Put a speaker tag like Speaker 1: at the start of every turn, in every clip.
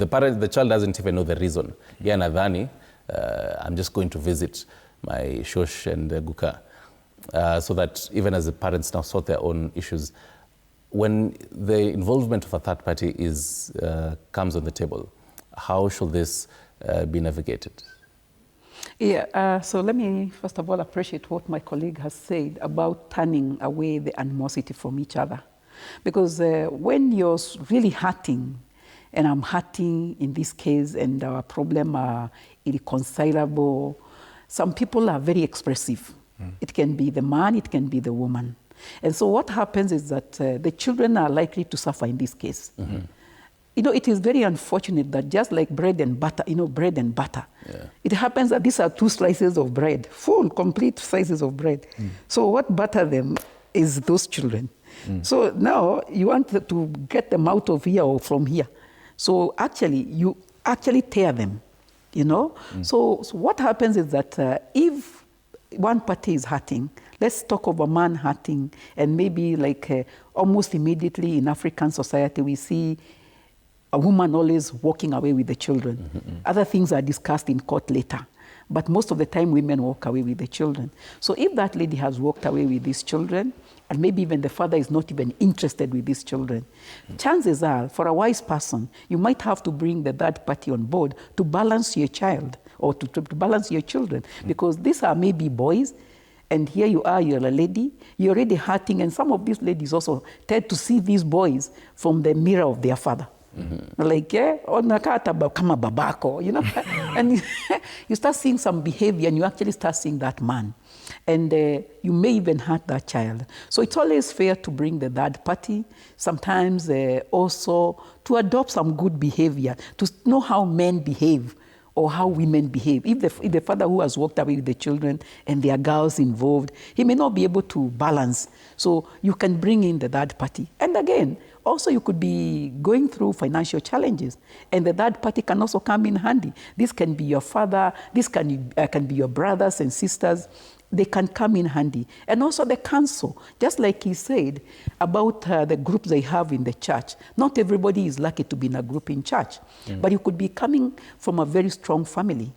Speaker 1: The child doesn't even know the reason. Yeah, nadhani, I'm just going to visit my shosh and guka. So that even as the parents now sort their own issues, when the involvement of a third party comes on the table, how should this be navigated?
Speaker 2: Yeah, so let me first of all appreciate what my colleague has said about turning away the animosity from each other. Because when you're really hurting, and I'm hurting in this case, and our problem are irreconcilable, some people are very expressive. It can be the man, it can be the woman. And so what happens is that the children are likely to suffer in this case. You know, it is very unfortunate that just like bread and butter, bread and butter, it happens that these are two slices of bread, full, complete slices of bread. So what butter them is those children. So now you want to get them out of here or from here. So actually, you actually tear them, So what happens is that if one party is hurting, let's talk of a man hurting, and maybe like almost immediately in African society, we see a woman always walking away with the children. Other things are discussed in court later. But most of the time, women walk away with the children. So if that lady has walked away with these children, and maybe even the father is not even interested with these children, chances are, for a wise person, you might have to bring the third party on board to balance your child or to balance your children. Because these are maybe boys, and here you are, you're a lady, you're already hurting, and some of these ladies also tend to see these boys from the mirror of their father. Like, kama babako, and you start seeing some behavior, and you actually start seeing that man. And you may even hurt that child. So it's always fair to bring the third party, sometimes also to adopt some good behavior, to know how men behave or how women behave. If the father who has walked away with the children and there are girls involved, he may not be able to balance. So you can bring in the third party. And again, also you could be going through financial challenges, and the third party can also come in handy. This can be your father, this can be your brothers and sisters. They can come in handy. And also the council, just like he said about the groups they have in the church. Not everybody is lucky to be in a group in church, but you could be coming from a very strong family,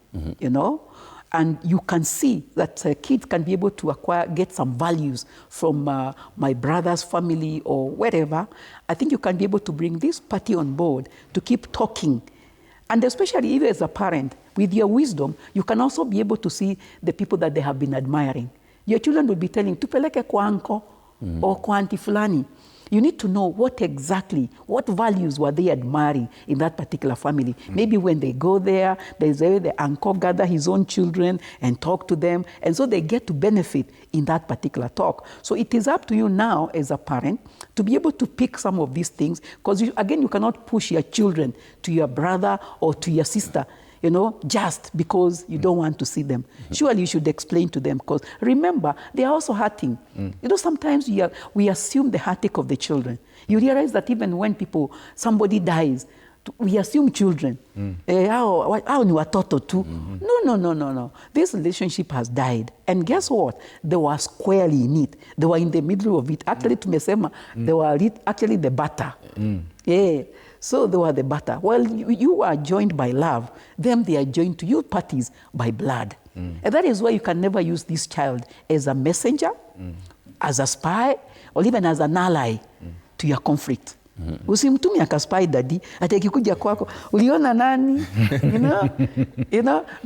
Speaker 2: and you can see that kids can be able to get some values from my brother's family or wherever. I think you can be able to bring this party on board to keep talking. And especially even as a parent, with your wisdom, you can also be able to see the people that they have been admiring. Your children will be telling, tupeleke kwa anko or kwa auntie fulani. You need to know what values were they admiring in that particular family. Maybe when they go there, there's a way the uncle gather his own children and talk to them, and so they get to benefit in that particular talk. So it is up to you now as a parent to be able to pick some of these things, because again, you cannot push your children to your brother or to your sister, just because you don't want to see them. Surely you should explain to them, because remember, they are also hurting. Sometimes we assume the heartache of the children. You realize that even when somebody dies, we assume children. How ni watoto tu? No. This relationship has died. And guess what? They were squarely in it. They were in the middle of it. Actually, tumesema, they were actually the butter. Yeah. So they were the butter. Well, you are joined by love. Them, they are joined to you parties by blood. And that is why you can never use this child as a messenger, as a spy, or even as an ally to your conflict. Usimtumi akaspy daddy, atakikuja kwako, uliona nani?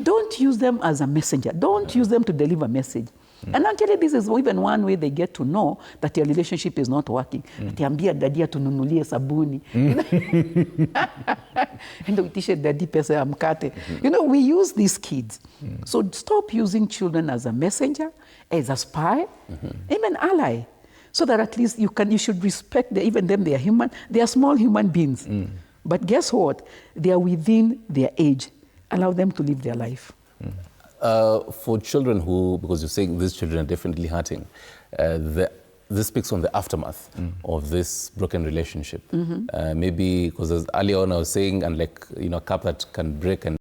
Speaker 2: Don't use them as a messenger. Don't use them to deliver a message. And actually, this is even one way they get to know that your relationship is not working. Atiambia daddy atununulie sabuni. And uitishe daddy pesa ya mkate. We use these kids. So stop using children as a messenger, as a spy, even ally. So that at least you should respect even them. They are human. They are small human beings. But guess what? They are within their age. Allow them to live their life.
Speaker 1: For children because you're saying these children are definitely hurting, this speaks on the aftermath of this broken relationship. Maybe because earlier on I was saying, and a cup that can break and